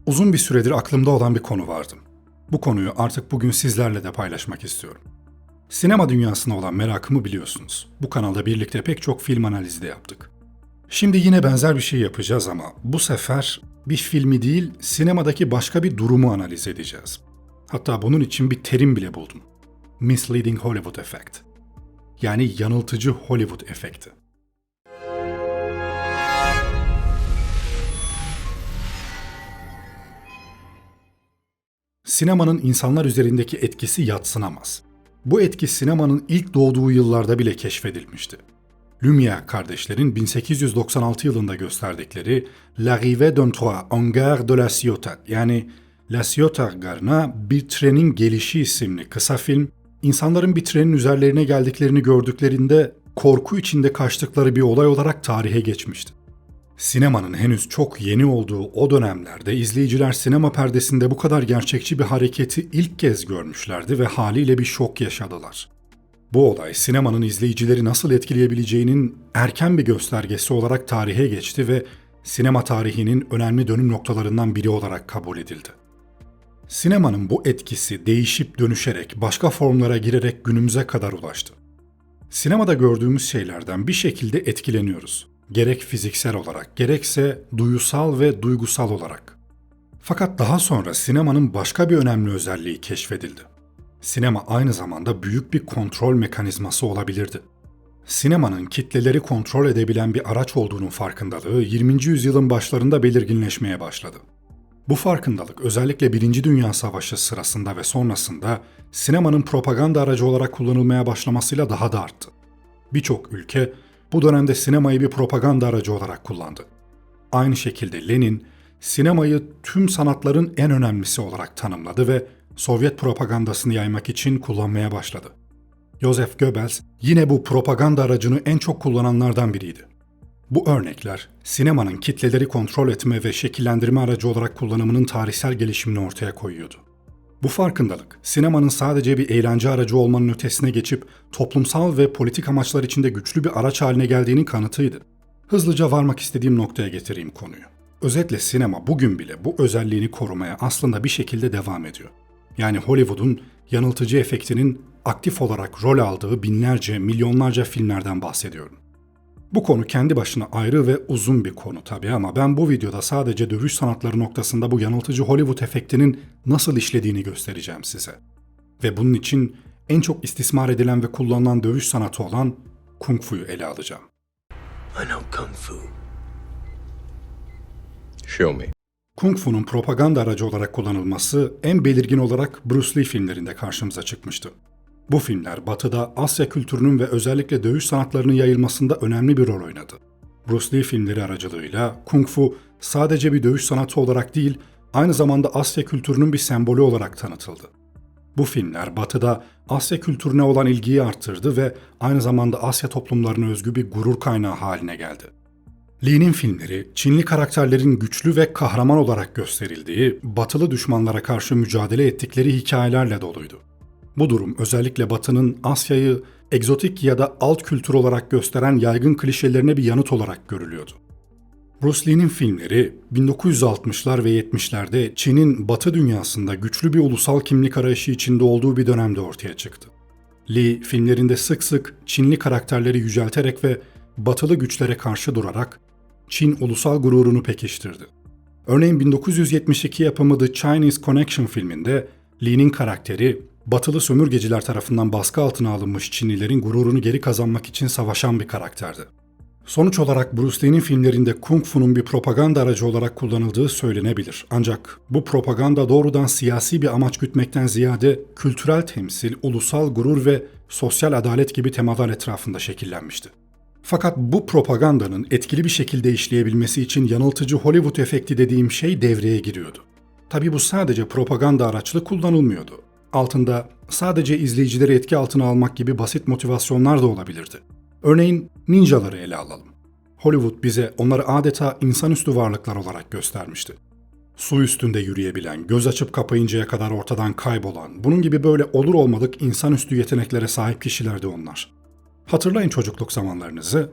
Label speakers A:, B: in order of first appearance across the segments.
A: Uzun bir süredir aklımda olan bir konu vardı. Bu konuyu artık bugün sizlerle de paylaşmak istiyorum. Sinema dünyasına olan merakımı biliyorsunuz. Bu kanalda birlikte pek çok film analizi de yaptık. Şimdi yine benzer bir şey yapacağız ama bu sefer bir filmi değil, sinemadaki başka bir durumu analiz edeceğiz. Hatta bunun için bir terim bile buldum. Misleading Hollywood Effect. Yani yanıltıcı Hollywood efekti. Sinemanın insanlar üzerindeki etkisi yadsınamaz. Bu etki sinemanın ilk doğduğu yıllarda bile keşfedilmişti. Lumière kardeşlerin 1896 yılında gösterdikleri L'Arrivée d'un train en gare de la Ciotat yani La Ciotat garına bir trenin gelişi isimli kısa film, insanların bir trenin üzerlerine geldiklerini gördüklerinde korku içinde kaçtıkları bir olay olarak tarihe geçmişti. Sinemanın henüz çok yeni olduğu o dönemlerde izleyiciler sinema perdesinde bu kadar gerçekçi bir hareketi ilk kez görmüşlerdi ve haliyle bir şok yaşadılar. Bu olay sinemanın izleyicileri nasıl etkileyebileceğinin erken bir göstergesi olarak tarihe geçti ve sinema tarihinin önemli dönüm noktalarından biri olarak kabul edildi. Sinemanın bu etkisi değişip dönüşerek, başka formlara girerek günümüze kadar ulaştı. Sinemada gördüğümüz şeylerden bir şekilde etkileniyoruz. Gerek fiziksel olarak, gerekse duyusal ve duygusal olarak. Fakat daha sonra sinemanın başka bir önemli özelliği keşfedildi. Sinema aynı zamanda büyük bir kontrol mekanizması olabilirdi. Sinemanın kitleleri kontrol edebilen bir araç olduğunun farkındalığı 20. yüzyılın başlarında belirginleşmeye başladı. Bu farkındalık özellikle 1. Dünya Savaşı sırasında ve sonrasında sinemanın propaganda aracı olarak kullanılmaya başlamasıyla daha da arttı. Birçok ülke bu dönemde sinemayı bir propaganda aracı olarak kullandı. Aynı şekilde Lenin, sinemayı tüm sanatların en önemlisi olarak tanımladı ve Sovyet propagandasını yaymak için kullanmaya başladı. Joseph Goebbels yine bu propaganda aracını en çok kullananlardan biriydi. Bu örnekler, sinemanın kitleleri kontrol etme ve şekillendirme aracı olarak kullanımının tarihsel gelişimini ortaya koyuyordu. Bu farkındalık, sinemanın sadece bir eğlence aracı olmanın ötesine geçip toplumsal ve politik amaçlar içinde güçlü bir araç haline geldiğinin kanıtıydı. Hızlıca varmak istediğim noktaya getireyim konuyu. Özetle sinema bugün bile bu özelliğini korumaya aslında bir şekilde devam ediyor. Yani Hollywood'un yanıltıcı efektinin aktif olarak rol aldığı binlerce, milyonlarca filmlerden bahsediyorum. Bu konu kendi başına ayrı ve uzun bir konu tabii ama ben bu videoda sadece dövüş sanatları noktasında bu yanıltıcı Hollywood efektinin nasıl işlediğini göstereceğim size. Ve bunun için en çok istismar edilen ve kullanılan dövüş sanatı olan Kung Fu'yu ele alacağım.
B: I know Kung Fu. Show me.
A: Kung Fu'nun propaganda aracı olarak kullanılması en belirgin olarak Bruce Lee filmlerinde karşımıza çıkmıştı. Bu filmler Batı'da Asya kültürünün ve özellikle dövüş sanatlarının yayılmasında önemli bir rol oynadı. Bruce Lee filmleri aracılığıyla Kung Fu sadece bir dövüş sanatı olarak değil, aynı zamanda Asya kültürünün bir sembolü olarak tanıtıldı. Bu filmler Batı'da Asya kültürüne olan ilgiyi arttırdı ve aynı zamanda Asya toplumlarına özgü bir gurur kaynağı haline geldi. Lee'nin filmleri, Çinli karakterlerin güçlü ve kahraman olarak gösterildiği, Batılı düşmanlara karşı mücadele ettikleri hikayelerle doluydu. Bu durum özellikle Batı'nın Asya'yı egzotik ya da alt kültür olarak gösteren yaygın klişelerine bir yanıt olarak görülüyordu. Bruce Lee'nin filmleri 1960'lar ve 70'lerde Çin'in Batı dünyasında güçlü bir ulusal kimlik arayışı içinde olduğu bir dönemde ortaya çıktı. Lee filmlerinde sık sık Çinli karakterleri yücelterek ve Batılı güçlere karşı durarak Çin ulusal gururunu pekiştirdi. Örneğin 1972 yapımı The Chinese Connection filminde Lee'nin karakteri Batılı sömürgeciler tarafından baskı altına alınmış Çinlilerin gururunu geri kazanmak için savaşan bir karakterdi. Sonuç olarak Bruce Lee'nin filmlerinde Kung Fu'nun bir propaganda aracı olarak kullanıldığı söylenebilir. Ancak bu propaganda doğrudan siyasi bir amaç gütmekten ziyade kültürel temsil, ulusal gurur ve sosyal adalet gibi temalar etrafında şekillenmişti. Fakat bu propagandanın etkili bir şekilde işleyebilmesi için yanıltıcı Hollywood efekti dediğim şey devreye giriyordu. Tabii bu sadece propaganda araçlı kullanılmıyordu. Altında sadece izleyicileri etki altına almak gibi basit motivasyonlar da olabilirdi. Örneğin ninjaları ele alalım. Hollywood bize onları adeta insanüstü varlıklar olarak göstermişti. Su üstünde yürüyebilen, göz açıp kapayıncaya kadar ortadan kaybolan, bunun gibi böyle olur olmadık insanüstü yeteneklere sahip kişilerdi onlar. Hatırlayın çocukluk zamanlarınızı.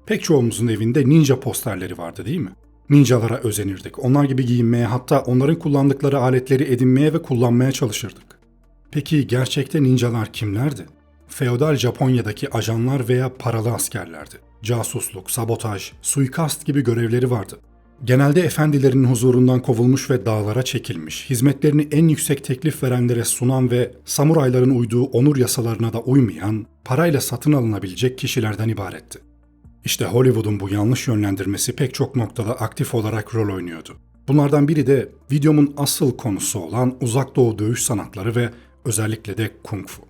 A: Pek çoğumuzun evinde ninja posterleri vardı değil mi? Ninjalara özenirdik. Onlar gibi giyinmeye, hatta onların kullandıkları aletleri edinmeye ve kullanmaya çalışırdık. Peki gerçekte ninjalar kimlerdi? Feodal Japonya'daki ajanlar veya paralı askerlerdi. Casusluk, sabotaj, suikast gibi görevleri vardı. Genelde efendilerinin huzurundan kovulmuş ve dağlara çekilmiş, hizmetlerini en yüksek teklif verenlere sunan ve samurayların uyduğu onur yasalarına da uymayan, parayla satın alınabilecek kişilerden ibaretti. İşte Hollywood'un bu yanlış yönlendirmesi pek çok noktada aktif olarak rol oynuyordu. Bunlardan biri de videomun asıl konusu olan Uzak Doğu dövüş sanatları ve özellikle de Kung Fu.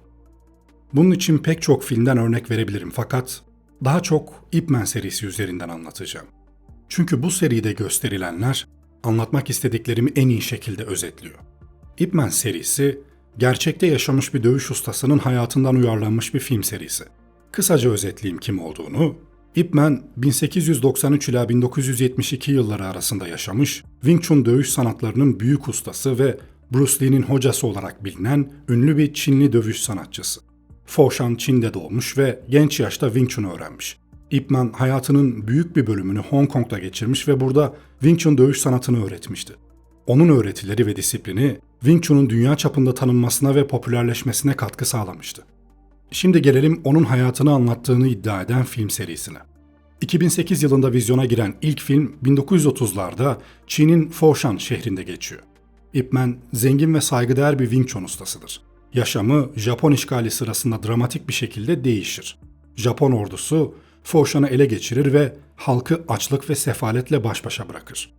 A: Bunun için pek çok filmden örnek verebilirim fakat daha çok Ip Man serisi üzerinden anlatacağım. Çünkü bu seride gösterilenler anlatmak istediklerimi en iyi şekilde özetliyor. Ip Man serisi, gerçekte yaşamış bir dövüş ustasının hayatından uyarlanmış bir film serisi. Kısaca özetleyeyim kim olduğunu. Ip Man, 1893 ila 1972 yılları arasında yaşamış, Wing Chun dövüş sanatlarının büyük ustası ve Bruce Lee'nin hocası olarak bilinen ünlü bir Çinli dövüş sanatçısı. Foshan, Çin'de doğmuş ve genç yaşta Wing Chun öğrenmiş. Ip Man hayatının büyük bir bölümünü Hong Kong'da geçirmiş ve burada Wing Chun dövüş sanatını öğretmişti. Onun öğretileri ve disiplini Wing Chun'un dünya çapında tanınmasına ve popülerleşmesine katkı sağlamıştı. Şimdi gelelim onun hayatını anlattığını iddia eden film serisine. 2008 yılında vizyona giren ilk film 1930'larda Çin'in Foshan şehrinde geçiyor. Ip Man zengin ve saygıdeğer bir Wing Chun ustasıdır. Yaşamı Japon işgali sırasında dramatik bir şekilde değişir. Japon ordusu Foshan'ı ele geçirir ve halkı açlık ve sefaletle baş başa bırakır.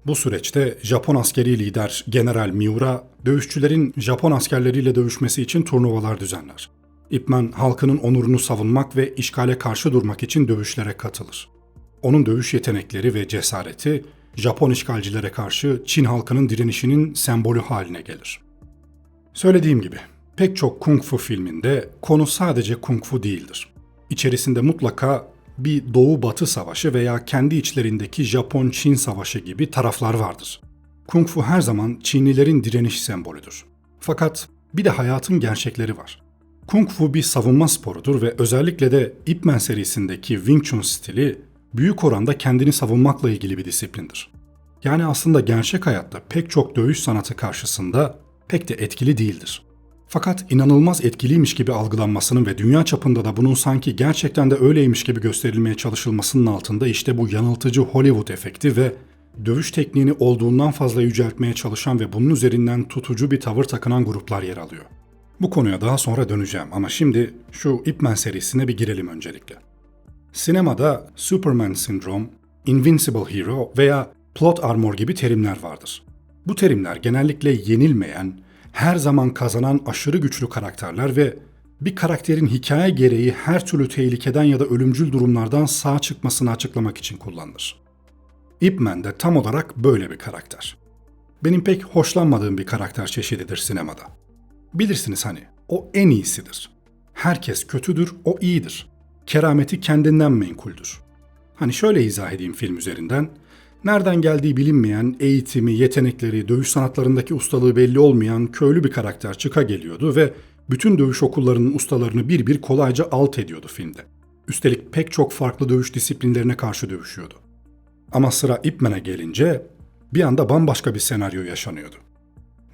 A: Bu süreçte Japon askeri lider General Miura, dövüşçülerin Japon askerleriyle dövüşmesi için turnuvalar düzenler. Ip Man halkının onurunu savunmak ve işgale karşı durmak için dövüşlere katılır. Onun dövüş yetenekleri ve cesareti Japon işgalcilere karşı Çin halkının direnişinin sembolü haline gelir. Söylediğim gibi pek çok Kung Fu filminde konu sadece Kung Fu değildir. İçerisinde mutlaka bir Doğu-Batı savaşı veya kendi içlerindeki Japon-Çin savaşı gibi taraflar vardır. Kung Fu her zaman Çinlilerin direniş sembolüdür. Fakat bir de hayatın gerçekleri var. Kung Fu bir savunma sporudur ve özellikle de Ip Man serisindeki Wing Chun stili büyük oranda kendini savunmakla ilgili bir disiplindir. Yani aslında gerçek hayatta pek çok dövüş sanatı karşısında pek de etkili değildir. Fakat inanılmaz etkiliymiş gibi algılanmasının ve dünya çapında da bunun sanki gerçekten de öyleymiş gibi gösterilmeye çalışılmasının altında işte bu yanıltıcı Hollywood efekti ve dövüş tekniğini olduğundan fazla yüceltmeye çalışan ve bunun üzerinden tutucu bir tavır takınan gruplar yer alıyor. Bu konuya daha sonra döneceğim ama şimdi şu Ip Man serisine bir girelim öncelikle. Sinemada Superman Syndrome, Invincible Hero veya Plot Armor gibi terimler vardır. Bu terimler genellikle yenilmeyen, her zaman kazanan aşırı güçlü karakterler ve bir karakterin hikaye gereği her türlü tehlikeden ya da ölümcül durumlardan sağ çıkmasını açıklamak için kullanılır. Ip Man de tam olarak böyle bir karakter. Benim pek hoşlanmadığım bir karakter çeşididir sinemada. Bilirsiniz hani, o en iyisidir. Herkes kötüdür, o iyidir. Kerameti kendinden menkuldür. Hani şöyle izah edeyim film üzerinden. Nereden geldiği bilinmeyen, eğitimi, yetenekleri, dövüş sanatlarındaki ustalığı belli olmayan köylü bir karakter çıka geliyordu ve bütün dövüş okullarının ustalarını bir bir kolayca alt ediyordu filmde. Üstelik pek çok farklı dövüş disiplinlerine karşı dövüşüyordu. Ama sıra Ip Man'e gelince bir anda bambaşka bir senaryo yaşanıyordu.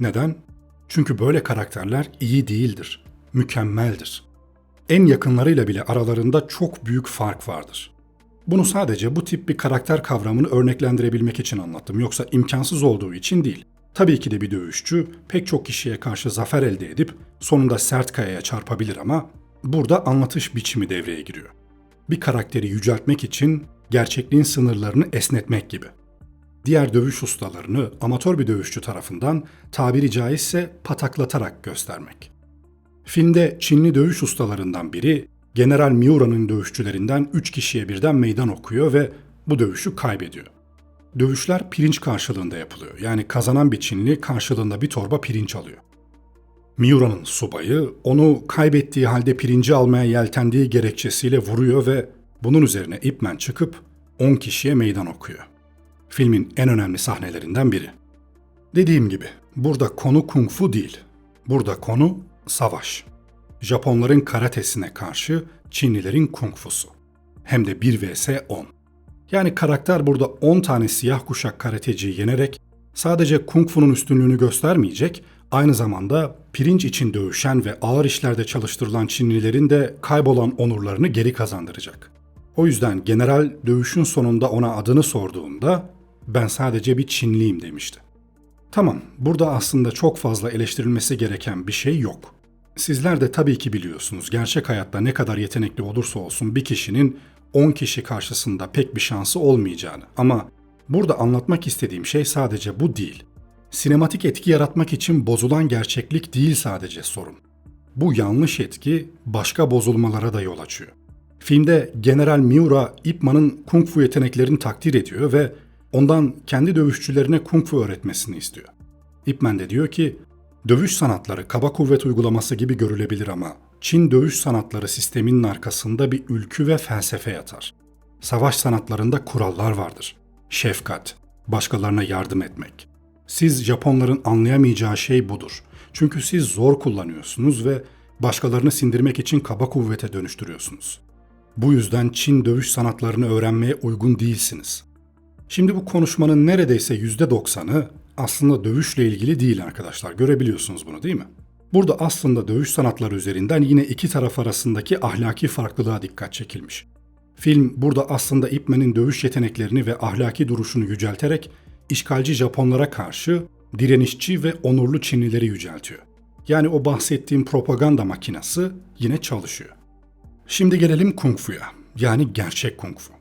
A: Neden? Çünkü böyle karakterler iyi değildir, mükemmeldir. En yakınlarıyla bile aralarında çok büyük fark vardır. Bunu sadece bu tip bir karakter kavramını örneklendirebilmek için anlattım. Yoksa imkansız olduğu için değil. Tabii ki de bir dövüşçü pek çok kişiye karşı zafer elde edip sonunda sert kayaya çarpabilir ama burada anlatış biçimi devreye giriyor. Bir karakteri yüceltmek için gerçekliğin sınırlarını esnetmek gibi. Diğer dövüş ustalarını amatör bir dövüşçü tarafından tabiri caizse pataklatarak göstermek. Filmde Çinli dövüş ustalarından biri General Miura'nın dövüşçülerinden 3 kişiye birden meydan okuyor ve bu dövüşü kaybediyor. Dövüşler pirinç karşılığında yapılıyor. Yani kazanan bir Çinli karşılığında bir torba pirinç alıyor. Miura'nın subayı onu kaybettiği halde pirinci almaya yeltendiği gerekçesiyle vuruyor ve bunun üzerine Ip Man çıkıp 10 kişiye meydan okuyor. Filmin en önemli sahnelerinden biri. Dediğim gibi burada konu Kung Fu değil. Burada konu savaş. Japonların karatesine karşı Çinlilerin Kung Fu'su. Hem de 1 vs 10. Yani karakter burada 10 tane siyah kuşak karateciyi yenerek sadece kung fu'nun üstünlüğünü göstermeyecek, aynı zamanda pirinç için dövüşen ve ağır işlerde çalıştırılan Çinlilerin de kaybolan onurlarını geri kazandıracak. O yüzden general dövüşün sonunda ona adını sorduğunda ben sadece bir Çinliyim demişti. Tamam, burada aslında çok fazla eleştirilmesi gereken bir şey yok. Sizler de tabii ki biliyorsunuz, gerçek hayatta ne kadar yetenekli olursa olsun bir kişinin 10 kişi karşısında pek bir şansı olmayacağını. Ama burada anlatmak istediğim şey sadece bu değil. Sinematik etki yaratmak için bozulan gerçeklik değil sadece sorun. Bu yanlış etki başka bozulmalara da yol açıyor. Filmde General Miura, Ip Man'ın kung fu yeteneklerini takdir ediyor ve ondan kendi dövüşçülerine kung fu öğretmesini istiyor. Ip Man de diyor ki, dövüş sanatları kaba kuvvet uygulaması gibi görülebilir ama Çin dövüş sanatları sisteminin arkasında bir ülkü ve felsefe yatar. Savaş sanatlarında kurallar vardır. Şefkat, başkalarına yardım etmek. Siz Japonların anlayamayacağı şey budur. Çünkü siz zor kullanıyorsunuz ve başkalarını sindirmek için kaba kuvvete dönüştürüyorsunuz. Bu yüzden Çin dövüş sanatlarını öğrenmeye uygun değilsiniz. Şimdi bu konuşmanın neredeyse %90'ı aslında dövüşle ilgili değil arkadaşlar. Görebiliyorsunuz bunu değil mi? Burada aslında dövüş sanatları üzerinden yine iki taraf arasındaki ahlaki farklılığa dikkat çekilmiş. Film burada aslında Ip Man'in dövüş yeteneklerini ve ahlaki duruşunu yücelterek işgalci Japonlara karşı direnişçi ve onurlu Çinlileri yüceltiyor. Yani o bahsettiğim propaganda makinası yine çalışıyor. Şimdi gelelim Kung Fu'ya, yani gerçek Kung Fu.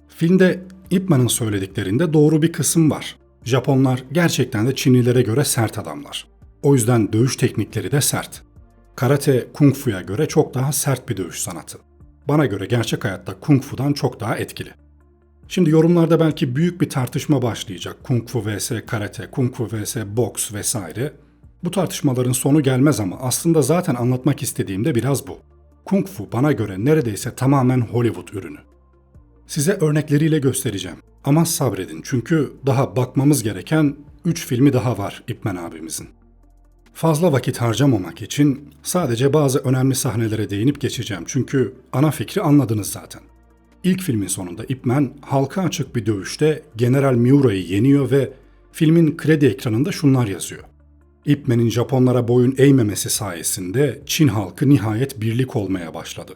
A: Filmde Ip Man'ın söylediklerinde doğru bir kısım var. Japonlar gerçekten de Çinlilere göre sert adamlar. O yüzden dövüş teknikleri de sert. Karate Kung Fu'ya göre çok daha sert bir dövüş sanatı. Bana göre gerçek hayatta Kung Fu'dan çok daha etkili. Şimdi yorumlarda belki büyük bir tartışma başlayacak. Kung Fu vs Karate, Kung Fu vs Boks vesaire. Bu tartışmaların sonu gelmez ama aslında zaten anlatmak istediğim de biraz bu. Kung Fu bana göre neredeyse tamamen Hollywood ürünü. Size örnekleriyle göstereceğim. Ama sabredin çünkü daha bakmamız gereken 3 filmi daha var Ip Man abimizin. Fazla vakit harcamamak için sadece bazı önemli sahnelere değinip geçeceğim çünkü ana fikri anladınız zaten. İlk filmin sonunda Ip Man halka açık bir dövüşte General Miura'yı yeniyor ve filmin kredi ekranında şunlar yazıyor. Ip Man'in Japonlara boyun eğmemesi sayesinde Çin halkı nihayet birlik olmaya başladı.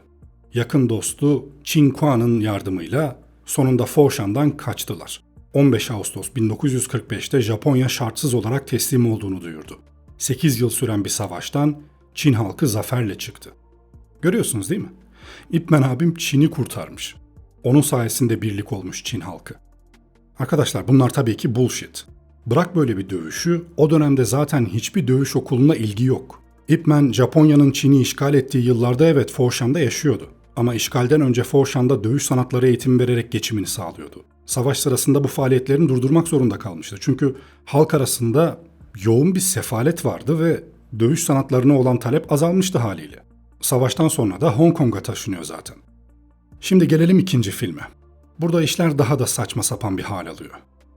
A: Yakın dostu Qin Kuan'ın yardımıyla sonunda Foshan'dan kaçtılar. 15 Ağustos 1945'te Japonya şartsız olarak teslim olduğunu duyurdu. 8 yıl süren bir savaştan Çin halkı zaferle çıktı. Görüyorsunuz değil mi? Ip Man abim Çin'i kurtarmış. Onun sayesinde birlik olmuş Çin halkı. Arkadaşlar bunlar tabii ki bullshit. Bırak böyle bir dövüşü, o dönemde zaten hiçbir dövüş okuluna ilgi yok. Ip Man, Japonya'nın Çin'i işgal ettiği yıllarda evet Foshan'da yaşıyordu. Ama işgalden önce Foshan'da dövüş sanatları eğitimi vererek geçimini sağlıyordu. Savaş sırasında bu faaliyetlerini durdurmak zorunda kalmıştı. Çünkü halk arasında yoğun bir sefalet vardı ve dövüş sanatlarına olan talep azalmıştı haliyle. Savaştan sonra da Hong Kong'a taşınıyor zaten. Şimdi gelelim ikinci filme. Burada işler daha da saçma sapan bir hal alıyor.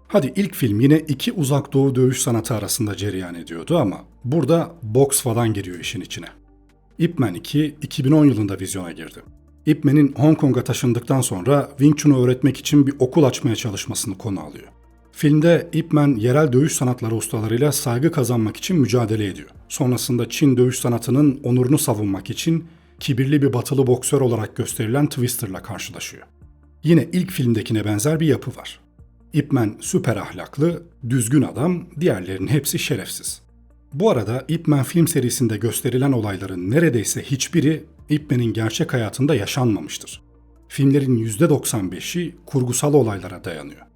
A: Hadi ilk film yine iki uzak doğu dövüş sanatı arasında cereyan ediyordu ama burada boks falan giriyor işin içine. Ip Man 2 2010 yılında vizyona girdi. Ip Man'in Hong Kong'a taşındıktan sonra Wing Chun'u öğretmek için bir okul açmaya çalışmasını konu alıyor. Filmde Ip Man yerel dövüş sanatları ustalarıyla saygı kazanmak için mücadele ediyor. Sonrasında Çin dövüş sanatının onurunu savunmak için kibirli bir batılı boksör olarak gösterilen Twister'la karşılaşıyor. Yine ilk filmdekine benzer bir yapı var. Ip Man süper ahlaklı, düzgün adam, diğerlerinin hepsi şerefsiz. Bu arada Ip Man film serisinde gösterilen olayların neredeyse hiçbiri Ip Man'in gerçek hayatında yaşanmamıştır. Filmlerin %95'i kurgusal olaylara dayanıyor.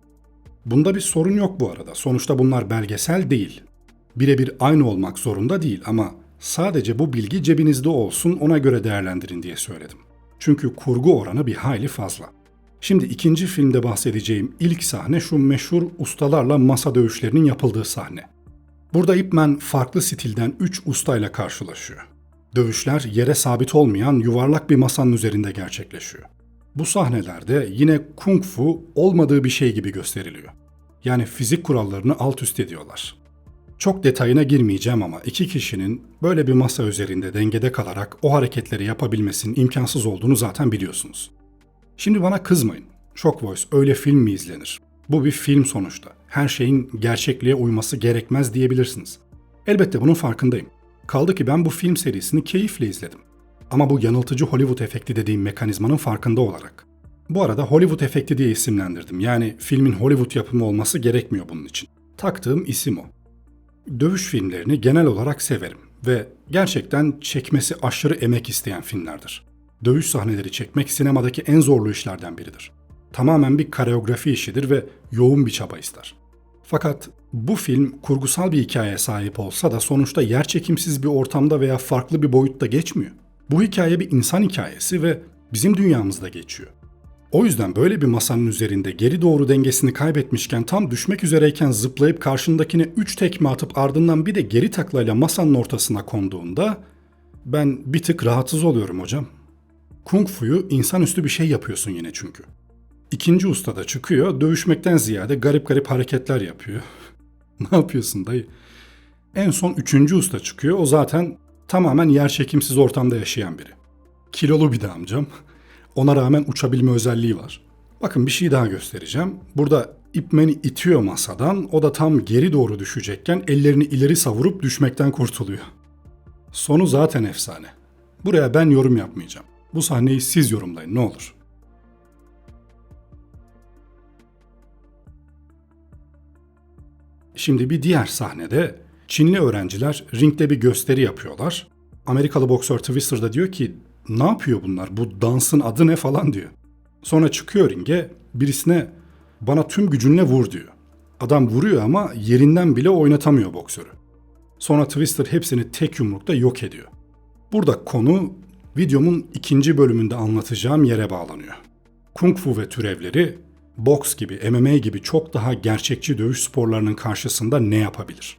A: Bunda bir sorun yok bu arada. Sonuçta bunlar belgesel değil. Birebir aynı olmak zorunda değil ama sadece bu bilgi cebinizde olsun, ona göre değerlendirin diye söyledim. Çünkü kurgu oranı bir hayli fazla. Şimdi ikinci filmde bahsedeceğim ilk sahne şu meşhur ustalarla masa dövüşlerinin yapıldığı sahne. Burada Ip Man farklı stilden 3 ustayla karşılaşıyor. Dövüşler yere sabit olmayan yuvarlak bir masanın üzerinde gerçekleşiyor. Bu sahnelerde yine Kung Fu olmadığı bir şey gibi gösteriliyor. Yani fizik kurallarını alt üst ediyorlar. Çok detayına girmeyeceğim ama iki kişinin böyle bir masa üzerinde dengede kalarak o hareketleri yapabilmesinin imkansız olduğunu zaten biliyorsunuz. Şimdi bana kızmayın. Shock Voice, öyle film mi izlenir? Bu bir film sonuçta. Her şeyin gerçekliğe uyması gerekmez diyebilirsiniz. Elbette bunun farkındayım. Kaldı ki ben bu film serisini keyifle izledim. Ama bu yanıltıcı Hollywood efekti dediğim mekanizmanın farkında olarak. Bu arada Hollywood efekti diye isimlendirdim. Yani filmin Hollywood yapımı olması gerekmiyor bunun için. Taktığım isim o. Dövüş filmlerini genel olarak severim ve gerçekten çekmesi aşırı emek isteyen filmlerdir. Dövüş sahneleri çekmek sinemadaki en zorlu işlerden biridir. Tamamen bir koreografi işidir ve yoğun bir çaba ister. Fakat bu film kurgusal bir hikayeye sahip olsa da sonuçta yerçekimsiz bir ortamda veya farklı bir boyutta geçmiyor. Bu hikaye bir insan hikayesi ve bizim dünyamızda geçiyor. O yüzden böyle bir masanın üzerinde geri doğru dengesini kaybetmişken tam düşmek üzereyken zıplayıp karşındakine 3 tekme atıp ardından bir de geri taklayla masanın ortasına konduğunda ben bir tık rahatsız oluyorum hocam. Kung Fu'yu insanüstü bir şey yapıyorsun yine çünkü. İkinci usta da çıkıyor, dövüşmekten ziyade garip garip hareketler yapıyor. Ne yapıyorsun dayı? En son üçüncü usta çıkıyor, o zaten tamamen yerçekimsiz ortamda yaşayan biri. Kilolu bir de amcam. Ona rağmen uçabilme özelliği var. Bakın bir şey daha göstereceğim. Burada Ip Man'i itiyor masadan, o da tam geri doğru düşecekken ellerini ileri savurup düşmekten kurtuluyor. Sonu zaten efsane. Buraya ben yorum yapmayacağım. Bu sahneyi siz yorumlayın ne olur. Şimdi bir diğer sahnede Çinli öğrenciler ringde bir gösteri yapıyorlar. Amerikalı boksör Twister da diyor ki ne yapıyor bunlar, bu dansın adı ne falan diyor. Sonra çıkıyor ringe, birisine bana tüm gücünle vur diyor. Adam vuruyor ama yerinden bile oynatamıyor boksörü. Sonra Twister hepsini tek yumrukta yok ediyor. Burada konu videomun ikinci bölümünde anlatacağım yere bağlanıyor. Kung Fu ve türevleri boks gibi, MMA gibi çok daha gerçekçi dövüş sporlarının karşısında ne yapabilir?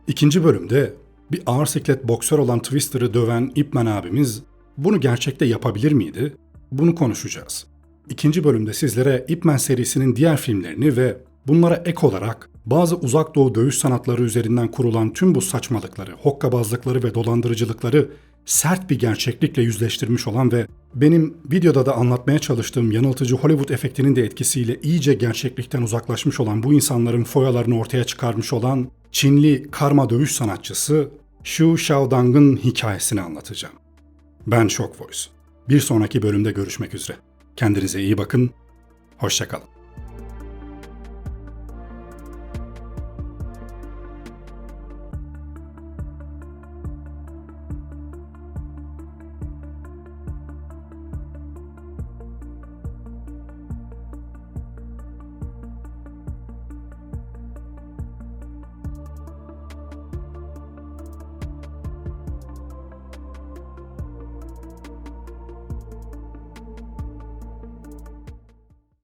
A: İkinci bölümde bir ağır siklet boksör olan Twister'ı döven Ip Man abimiz bunu gerçekte yapabilir miydi? Bunu konuşacağız. İkinci bölümde sizlere Ip Man serisinin diğer filmlerini ve bunlara ek olarak bazı uzak doğu dövüş sanatları üzerinden kurulan tüm bu saçmalıkları, hokkabazlıkları ve dolandırıcılıkları sert bir gerçeklikle yüzleştirmiş olan ve benim videoda da anlatmaya çalıştığım yanıltıcı Hollywood efektinin de etkisiyle iyice gerçeklikten uzaklaşmış olan bu insanların foyalarını ortaya çıkarmış olan Çinli karma dövüş sanatçısı Xu Xiaodang'ın hikayesini anlatacağım. Ben Shock Voice. Bir sonraki bölümde görüşmek üzere. Kendinize iyi bakın. Hoşça kalın.